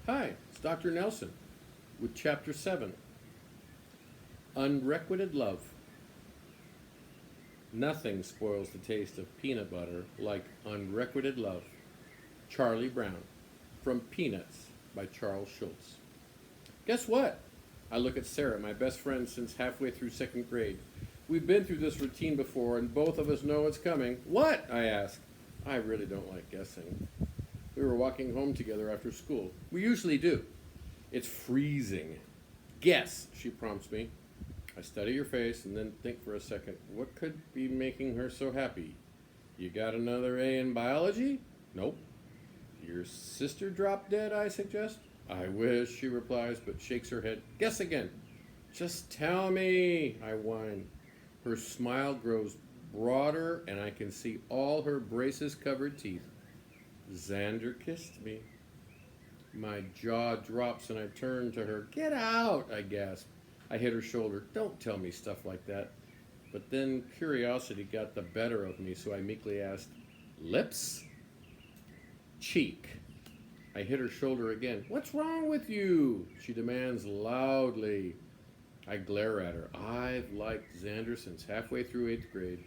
Hi, it's Dr. Nelson with Chapter 7 Unrequited Love. Nothing spoils the taste of peanut butter like unrequited love. Charlie Brown. From Peanuts by Charles Schulz. Guess what? I look at Sarah, my best friend since halfway through second grade. We've been through this routine before, and both of us know it's coming. What? I ask. I really don't like guessing. We were walking home together after school. We usually do. It's freezing. Guess, she prompts me. I study her face and then think for a second, what could be making her so happy? You got another A in biology? Nope. Your sister dropped dead, I suggest? I wish, she replies, but shakes her head. Guess again. Just tell me, I whine. Her smile grows broader and I can see all her braces-covered teeth. Xander kissed me. My jaw drops and I turn to her. Get out, I gasp. I hit her shoulder. Don't tell me stuff like that. But then curiosity got the better of me, so I meekly asked, lips? Cheek. I hit her shoulder again. What's wrong with you? She demands loudly. I glare at her. I've liked Xander since halfway through 8th grade.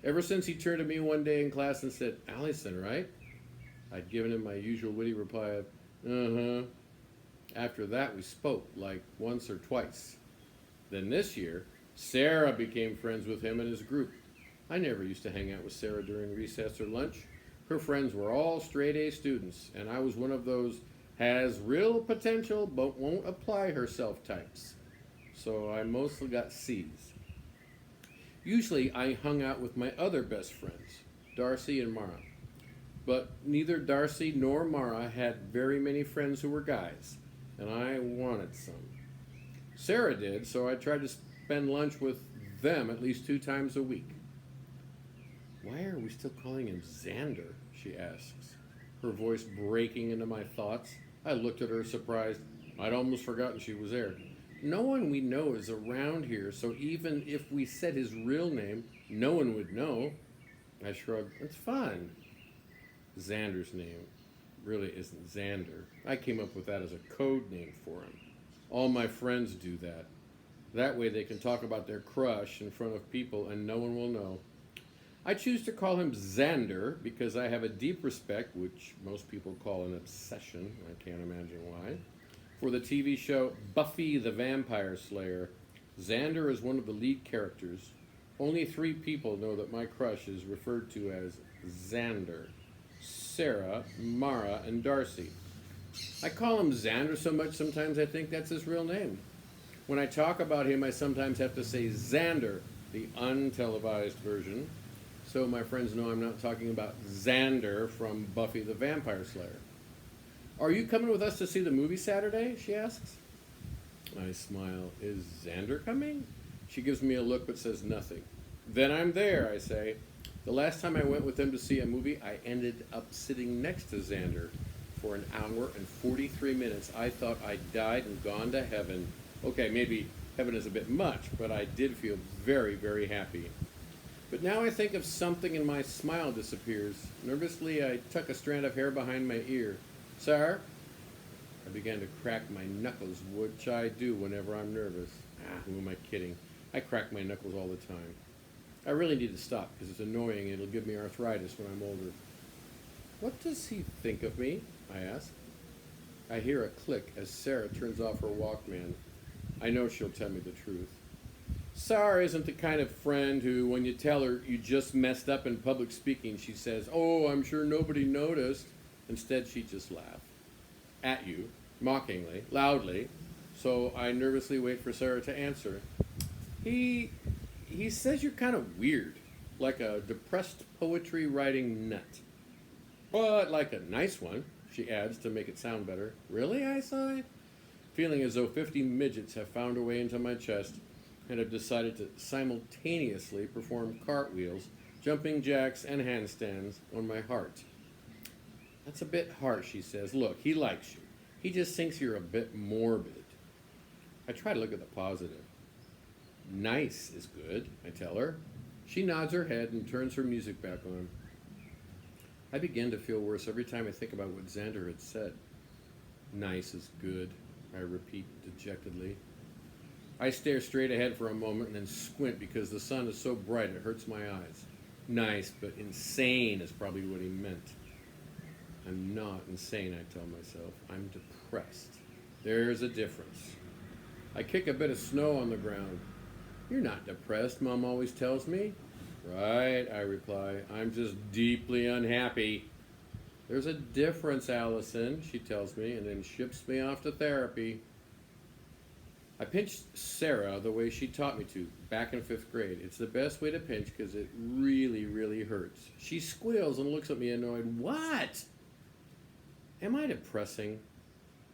Ever since he turned to me one day in class and said, Allison, right? I'd given him my usual witty reply of, uh-huh. After that, we spoke, like once or twice. Then this year, Sarah became friends with him and his group. I never used to hang out with Sarah during recess or lunch. Her friends were all straight-A students, and I was one of those has real potential but won't apply herself types. So I mostly got C's. Usually I hung out with my other best friends, Darcy and Mara. But neither Darcy nor Mara had very many friends who were guys, and I wanted some. Sarah did, so I tried to spend lunch with them at least 2 times a week. Why are we still calling him Xander? She asks, her voice breaking into my thoughts. I looked at her surprised. I'd almost forgotten she was there. No one we know is around here, so even if we said his real name, no one would know. I shrugged. It's fun. Xander's name really isn't Xander. I came up with that as a code name for him. All my friends do that. That way they can talk about their crush in front of people and no one will know. I choose to call him Xander because I have a deep respect, which most people call an obsession, I can't imagine why, for the TV show Buffy the Vampire Slayer. Xander is one of the lead characters. Only 3 people know that my crush is referred to as Xander. Sarah, Mara, and Darcy. I call him Xander so much sometimes I think that's his real name. When I talk about him, I sometimes have to say Xander, the untelevised version, so my friends know I'm not talking about Xander from Buffy the Vampire Slayer. Are you coming with us to see the movie Saturday? She asks. I smile. Is Xander coming? She gives me a look but says nothing. Then I'm there, I say. The last time I went with them to see a movie, I ended up sitting next to Xander for an hour and 43 minutes. I thought I'd died and gone to heaven. Okay, maybe heaven is a bit much, but I did feel very, very happy. But now I think of something and my smile disappears. Nervously, I tuck a strand of hair behind my ear. Sir? I began to crack my knuckles, which I do whenever I'm nervous. Who am I kidding? I crack my knuckles all the time. I really need to stop because it's annoying and it'll give me arthritis when I'm older. What does he think of me? I ask. I hear a click as Sarah turns off her Walkman. I know she'll tell me the truth. Sarah isn't the kind of friend who, when you tell her you just messed up in public speaking, she says, oh, I'm sure nobody noticed. Instead, she just laughs. At you, mockingly, loudly. So I nervously wait for Sarah to answer. He says you're kind of weird, like a depressed poetry writing nut. But like a nice one, she adds to make it sound better. Really, I sigh, feeling as though 50 midgets have found a way into my chest and have decided to simultaneously perform cartwheels, jumping jacks, and handstands on my heart. That's a bit harsh, she says. Look, he likes you. He just thinks you're a bit morbid. I try to look at the positive. Nice is good, I tell her. She nods her head and turns her music back on. I begin to feel worse every time I think about what Xander had said. Nice is good, I repeat dejectedly. I stare straight ahead for a moment and then squint because the sun is so bright it hurts my eyes. Nice, but insane is probably what he meant. I'm not insane, I tell myself. I'm depressed. There's a difference. I kick a bit of snow on the ground. You're not depressed, Mom always tells me. Right, I reply. I'm just deeply unhappy. There's a difference, Allison, she tells me, and then ships me off to therapy. I pinched Sarah the way she taught me to, back in 5th grade. It's the best way to pinch because it really, really hurts. She squeals and looks at me annoyed. What? Am I depressing?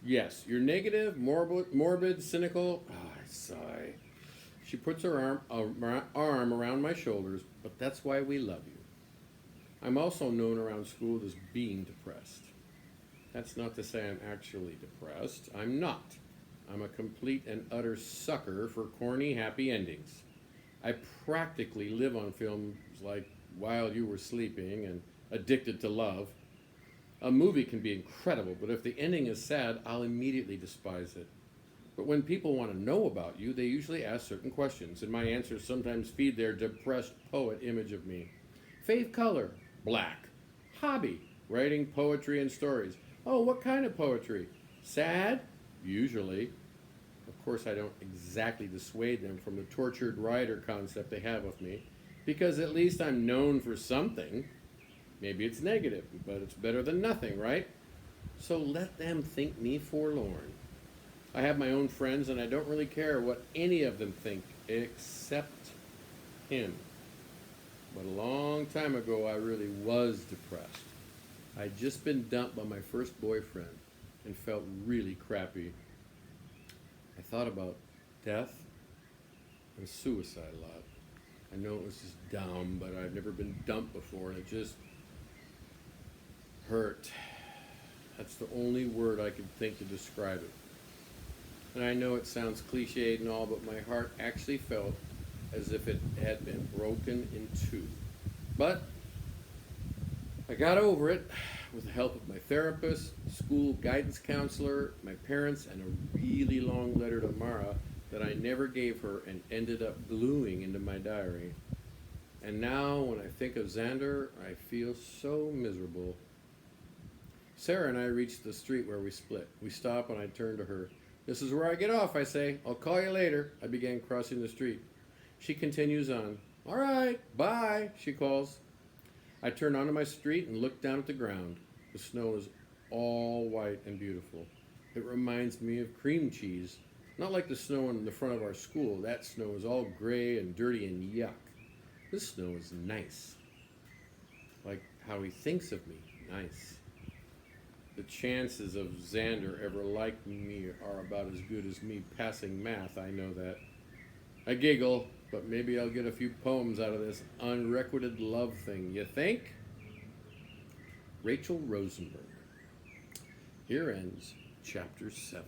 Yes, you're negative, morbid, cynical. I sigh. She puts her arm around my shoulders, but that's why we love you. I'm also known around school as being depressed. That's not to say I'm actually depressed. I'm not. I'm a complete and utter sucker for corny, happy endings. I practically live on films like While You Were Sleeping and Addicted to Love. A movie can be incredible, but if the ending is sad, I'll immediately despise it. But when people want to know about you, they usually ask certain questions, and my answers sometimes feed their depressed poet image of me. Fave color? Black. Hobby? Writing poetry and stories. Oh, what kind of poetry? Sad? Usually. Of course, I don't exactly dissuade them from the tortured writer concept they have of me, because at least I'm known for something. Maybe it's negative, but it's better than nothing, right? So let them think me forlorn. I have my own friends, and I don't really care what any of them think, except him. But a long time ago, I really was depressed. I'd just been dumped by my first boyfriend and felt really crappy. I thought about death and suicide a lot. I know it was just dumb, but I've never been dumped before, and it just hurt. That's the only word I could think to describe it. And I know it sounds cliched and all, but my heart actually felt as if it had been broken in two. But I got over it with the help of my therapist, school guidance counselor, my parents, and a really long letter to Mara that I never gave her and ended up gluing into my diary. And now when I think of Xander, I feel so miserable. Sarah and I reached the street where we split. We stop and I turn to her. This is where I get off, I say. I'll call you later. I began crossing the street. She continues on. All right, bye, she calls. I turn onto my street and look down at the ground. The snow is all white and beautiful. It reminds me of cream cheese. Not like the snow in the front of our school. That snow is all gray and dirty and yuck. This snow is nice. Like how he thinks of me. Nice. The chances of Xander ever liking me are about as good as me passing math, I know that. I giggle, but maybe I'll get a few poems out of this unrequited love thing. You think? Rachel Rosenberg. Here ends Chapter 7.